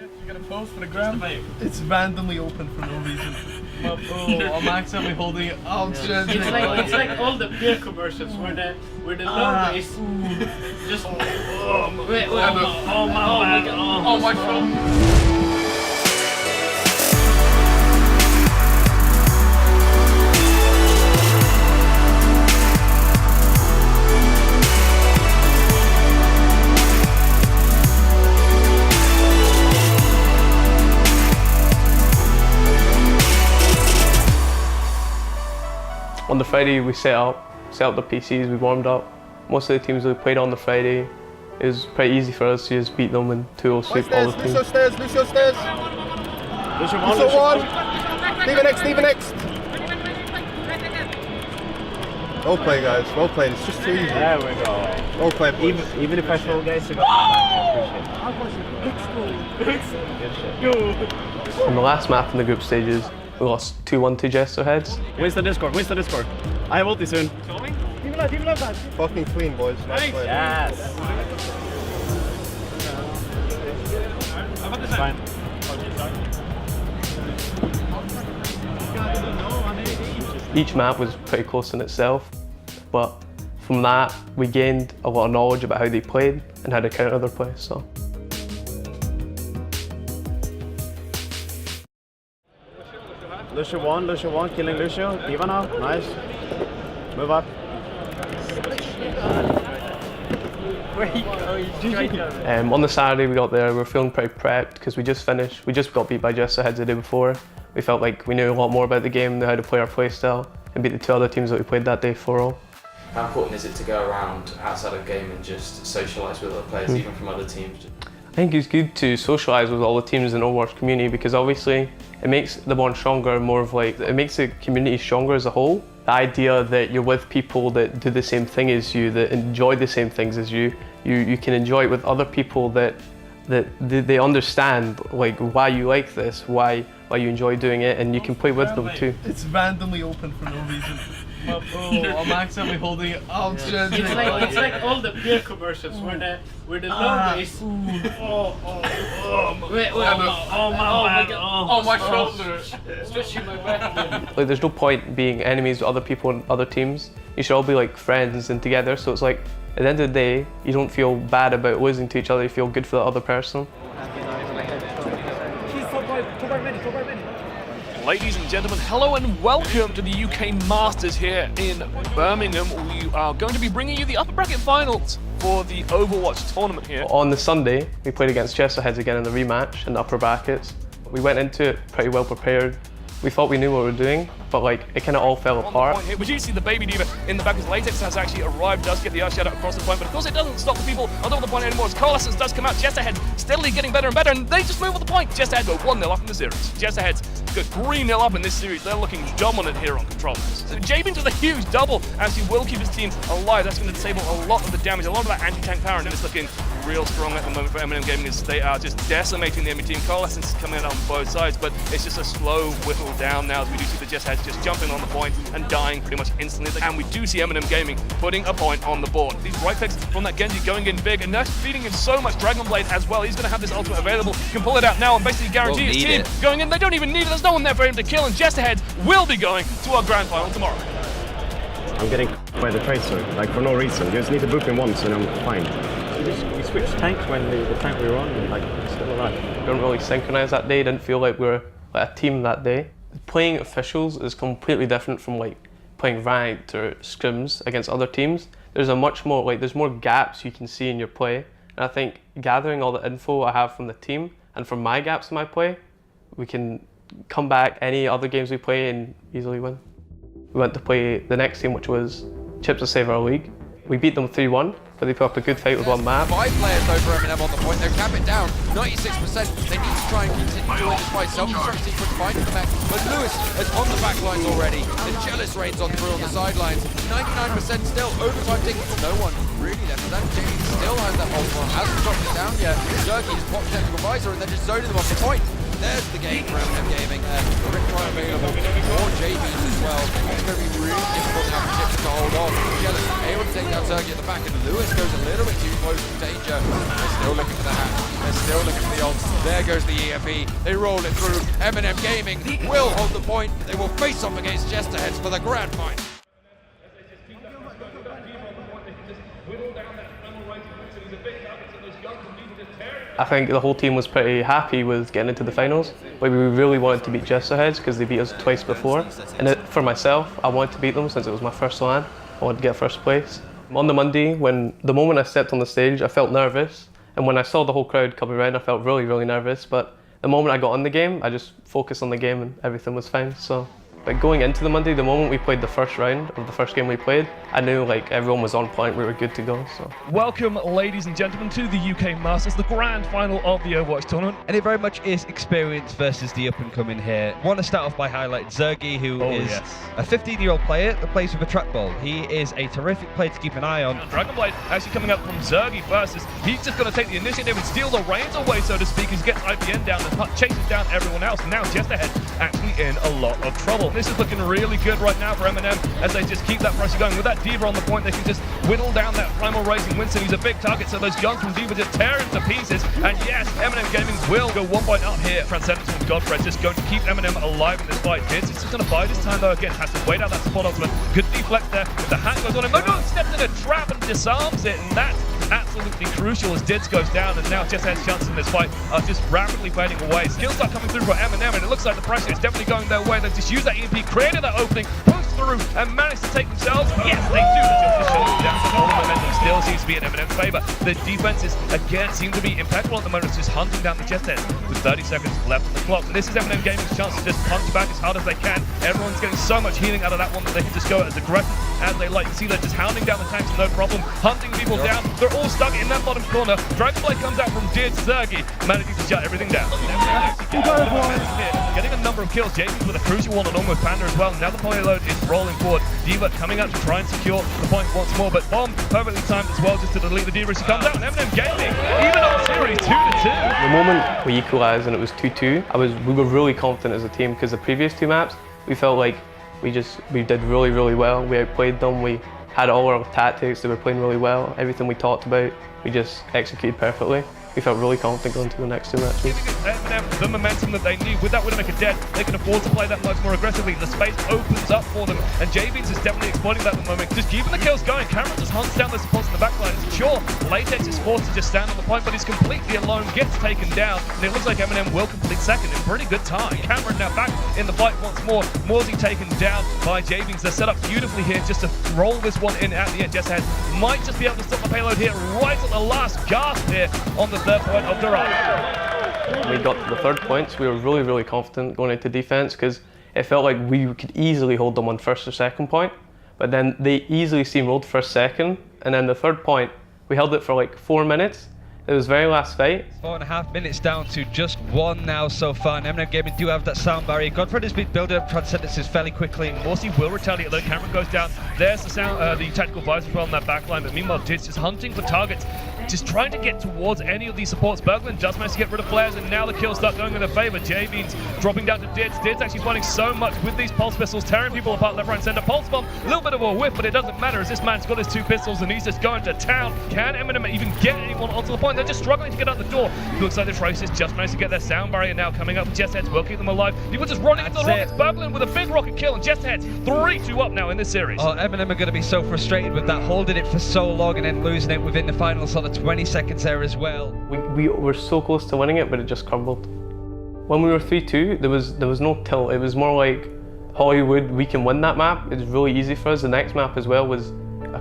You got a post for the gram? It's randomly open for no reason. Oh, I'm accidentally holding it. Oh, I'm changing. It's like all the beer commercials where the logo is just. Oh my god! Oh my god! On the Friday we set up the PCs, we warmed up. Most of the teams that we played on the Friday, it was pretty easy for us to just beat them and 2-0 sweep all the teams. Lucio stairs. Lucio one. Leave it next. Well played, guys. Well played. It's just too easy. There we go. Well played, boys. Even if I fall, guys, you got my back. Good shit. In the last map in the group stages, we lost 2-1 to Jester Heads. Where's the Discord? I have ulti soon. Fucking clean, boys. Nice play. Yes. Fine. Each map was pretty close in itself, but from that we gained a lot of knowledge about how they played and how to counter their play. So. Lucio one, killing Lucio. Diva now, nice. Move up. On the Saturday we got there, we were feeling pretty prepped because we just got beat by Jester Heads the day before. We felt like we knew a lot more about the game, knew how to play our play style, and beat the two other teams that we played that day 4-0. How important is it to go around outside of game and just socialise with other players, even from other teams? I think it's good to socialise with all the teams in the Overwatch community because obviously it makes the bond stronger, it makes the community stronger as a whole. The idea that you're with people that do the same thing as you, that enjoy the same things as you can enjoy it with other people that they understand like why you like this, why you enjoy doing it, and you can play with them too. It's randomly open for no reason. I'm accidentally holding it. Oh, I'm changing. It's like all the beer commercials where the logo is. Oh my god! Oh my shoulder! Stretching my back. Like, there's no point being enemies with other people and other teams. You should all be like friends and together. So it's like at the end of the day, you don't feel bad about losing to each other. You feel good for the other person. Ladies and gentlemen, hello and welcome to the UK Masters here in Birmingham. We are going to be bringing you the upper bracket finals for the Overwatch tournament here. On the Sunday, we played against Jester Heads again in the rematch in the upper brackets. We went into it pretty well prepared. We thought we knew what we were doing, but like it kind of all fell apart. We do see the baby diva in the back as Latex has actually arrived, does get the Earth Shadow across the point, but of course it doesn't stop the people on top of the point anymore as Coalescence does come out. Jester Heads steadily getting better and better, and they just move on the point. Jester Heads go 1-0 up in the series. Jester Heads go 3-0 up in this series. They're looking dominant here on controls. So Jabin with a huge double as he will keep his team alive. That's going to disable a lot of the damage, a lot of that anti-tank power, and it's looking real strong at the moment for MnM Gaming as they are just decimating the enemy team. Coalescence is coming out on both sides, but it's just a slow whittle down now as we do see the Jester Heads just jumping on the point and dying pretty much instantly. And we do see MnM Gaming putting a point on the board. These right clicks from that Genji going in big, and that's feeding in so much Dragon Blade as well. He's going to have this ultimate available, can pull it out now and basically guarantee his team going in. They don't even need it, there's no one there for him to kill, and Jester Heads will be going to our grand final tomorrow. I'm getting by the tracer, like for no reason. You just need to boop him once and I'm fine. We switched tanks when the tank we were on, and like it's still alright. We didn't really synchronize that day, didn't feel like we were like a team that day. Playing officials is completely different from like playing ranked or scrims against other teams. There's there's more gaps you can see in your play, and I think gathering all the info I have from the team and from my gaps in my play, we can come back any other games we play and easily win. We went to play the next team, which was Chips to Save Our League. We beat them 3-1, but they put up a good fight with one map. 5 players over MnM on the point. They're capping down 96%. They need to try and continue doing this by self-destruct sequence, finding the back. But Lewis is on the back lines already. The Jealous Raid's on through on the sidelines. 99% still. Overtime tickets. No one really left for that. Jamie still has that ultimate. Hasn't dropped it down yet. Zerky just popped technical visor and they're just zoning them off the point. There's the game for MnM Gaming. Riptide available for JBs as well. It's going to be really difficult now for Chips to hold on. Jealous able to take down Zergy at the back, and Lewis goes a little bit too close to danger. They're still looking for the hat. They're still looking for the ult. There goes the EFE. They roll it through. MnM Gaming will hold the point. They will face off against Jesterheads for the grand final. I think the whole team was pretty happy with getting into the finals. But we really wanted to beat Jesterheads because they beat us twice before. And for myself, I wanted to beat them since it was my first LAN. I wanted to get first place. On the Monday, the moment I stepped on the stage, I felt nervous. And when I saw the whole crowd coming around, I felt really, really nervous. But the moment I got on the game, I just focused on the game and everything was fine. So, but going into the Monday, the moment we played the first round of the first game we played, I knew like everyone was on point, we were good to go. So. Welcome, ladies and gentlemen, to the UK Masters, the grand final of the Overwatch tournament. And it very much is experience versus the up-and-coming here. I want to start off by highlighting Zergy, who is a 15-year-old player that plays with a trackball. He is a terrific player to keep an eye on. Dragonblade actually coming up from Zergy versus, he's just going to take the initiative and steal the reins away, so to speak. He gets IPN down and chases down everyone else. Now Jesterhead actually in a lot of trouble. This is looking really good right now for MnM as they just keep that pressure going. With that D.Va on the point, they can just whittle down that Primal Racing Winston. He's a big target, so those guns from D.Va just tear him to pieces. And yes, MnM Gaming will go 1 point up here. Transcendence from Godfred just going to keep MnM alive in this fight. Dids is just going to bide his time though again. Has to wait out that spot ultimate. Good deflect there. The hat goes on him. No, steps in a trap and disarms it. And that's absolutely crucial as Dids goes down. And now Jesterhead's chances in this fight are just rapidly fading away. Skills start coming through for MnM, and it looks like the pressure is definitely going their way. They've just used that EMP, created that opening, pushed through, and managed to take themselves. Yes, they do. Just shut them down. All the momentum still seems to be in MnM's favor. The defenses again seem to be impeccable at the moment. It's just hunting down the Jesterheads with 30 seconds left on the clock. And this is MnM Gaming's chance to just punch back as hard as they can. Everyone's getting so much healing out of that one that they can just go as aggressive as they like. You see they're just hounding down the tanks, no problem, hunting people down. They're all stuck in that bottom corner. Dragonblade comes out from Dids, Zergy, managing to shut everything down. Getting a number of kills. James with a crucial one on almost Panda as well. Now the payload is rolling forward. D.Va coming out to try and secure the point once more, but Bomb perfectly timed as well just to delete the D.Va. She comes out, and MnM Gaming even on series 2-2. The moment we equalised and it was 2-2, we were really confident as a team because the previous two maps, we felt like we did really, really well. We outplayed them. We had all our tactics. They were playing really well. Everything we talked about, we just executed perfectly. We felt really confident going to the next two matches. MnM, the momentum that they need. With that Widowmaker dead, they can afford to play that much more aggressively. The space opens up for them, and JBeans is definitely exploiting that at the moment. Just keeping the kills going. Cameron just hunts down the supports in the backline. Sure, Latex is forced to just stand on the point, but he's completely alone, gets taken down, and it looks like MnM will complete second in pretty good time. Cameron now back in the fight once more. Morsey taken down by JBeans. They're set up beautifully here just to roll this one in at the end. Jesterhead might just be able to stop the payload here right at the last gasp here on the third point of the round. We got to the third points. We were really, really confident going into defense because it felt like we could easily hold them on first or second point, but then they easily steamrolled first, second, and then the third point, we held it for like 4 minutes. It was very last fight. 4.5 minutes down to just one now so far, and MnM Gaming do have that sound barrier. Godfred has been building up Transcendences fairly quickly, and Morsey will retaliate though. Cameron goes down. There's the sound, the tactical visor as well on that backline, but meanwhile Dids just hunting for targets, just trying to get towards any of these supports. Berglund just managed to get rid of flares, and now the kills start going in their favor. JBeans dropping down to Dids. Dids actually finding so much with these pulse pistols, tearing people apart left, right, and center. Pulse bomb, a little bit of a whiff, but it doesn't matter as this man's got his 2 pistols and he's just going to town. Can MnM even get anyone onto the point? They're just struggling to get out the door. Looks like the Traces just managed to get their sound barrier now coming up. Jesterheads will keep them alive. People just running into the rockets. Berglund with a big rocket kill, and Jesterheads 3-2 up now in this series. Oh, MnM are going to be so frustrated with that, holding it for so long and then losing it within the final sort of 20 seconds there as well. We were so close to winning it, but it just crumbled. When we were 3-2, there was no tilt. It was more like Hollywood, we can win that map. It was really easy for us. The next map as well was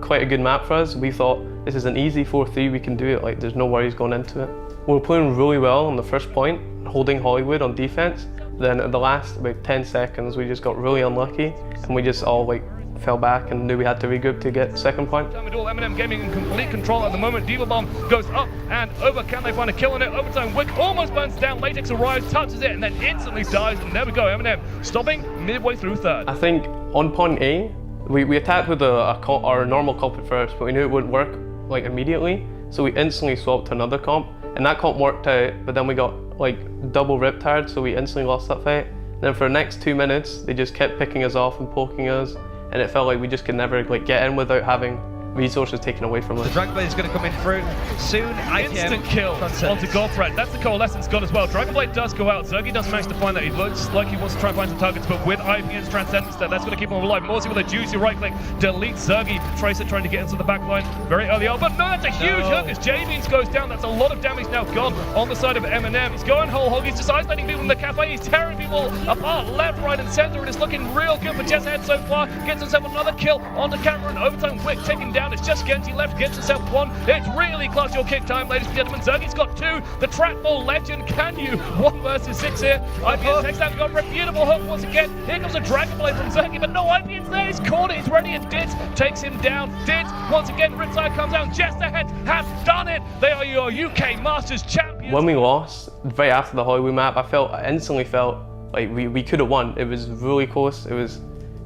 quite a good map for us. We thought this is an easy 4-3, we can do it. Like there's no worries going into it. We were playing really well on the first point, holding Hollywood on defense. Then at the last about 10 seconds, we just got really unlucky, and we just all like fell back and knew we had to regroup to get second point. MnM Gaming in complete control at the moment. D.Va bomb goes up and over. Can they find a kill on it? Overtime. Wick almost burns down. Latex arrives, touches it, and then instantly dies. And there we go. MnM stopping midway through third. I think on point A, we attacked with our normal culprit first, but we knew it wouldn't work like immediately, so we instantly swapped to another comp. and that comp worked out, but then we got like double riptired, so we instantly lost that fight. And then for the next 2 minutes, they just kept picking us off and poking us, and it felt like we just could never like get in without having resources taken away from us. The Dragon Blade is going to come in through soon. Instant kill onto Godthread. That's the Coalescence gone as well. Dragon Blade does go out. Zergy does manage to find that. He looks like he wants to try and find some targets, but with IPN's Transcendence there, that's going to keep him alive. Morsey with a juicy right click deletes Zergy. Tracer trying to get into the back line very early on, but no, that's a huge hook as J-Beans goes down. That's a lot of damage now gone on the side of MnM. He's going whole hog. He's just isolating people in the cafe. He's tearing people apart left, right, and center, and it's looking real good for Jess Ahead so far. Gets himself another kill onto Cameron. Overtime quick taken down. It's just Genji left. Gets himself one. It's really close your kick time, ladies and gentlemen. Zergy's got two. The Trackball legend. Can you? 1 versus 6 here. IPN takes that gun for a beautiful hook once again. Here comes a Dragon Blade from Zergy, but no, IPN's there. He's caught it. He's ready, and Dit takes him down. Dit once again. Riptide comes out. Just Ahead has done it. They are your UK Masters champions. When we lost, right after the Hollywood map, I instantly felt like we could have won. It was really close. It was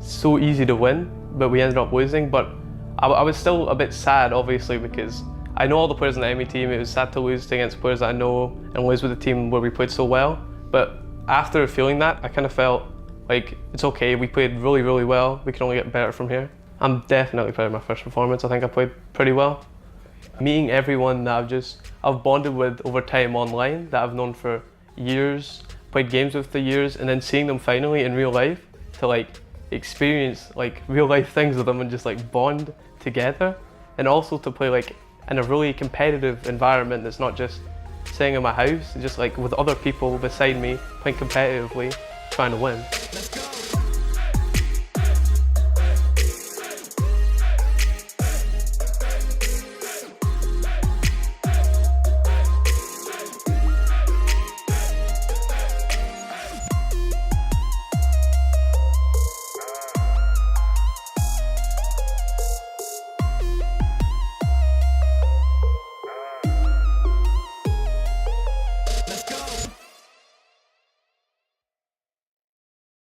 so easy to win, but we ended up losing. But I was still a bit sad, obviously, because I know all the players in the enemy team. It was sad to lose against players that I know and lose with a team where we played so well. But after feeling that, I kind of felt like it's okay. We played really, really well. We can only get better from here. I'm definitely proud of my first performance. I think I played pretty well. Meeting everyone that I've bonded with over time online, that I've known for years, played games with for years, and then seeing them finally in real life to like experience like real life things with them and just like bond together, and also to play like in a really competitive environment that's not just sitting in my house, just like with other people beside me playing competitively, trying to win.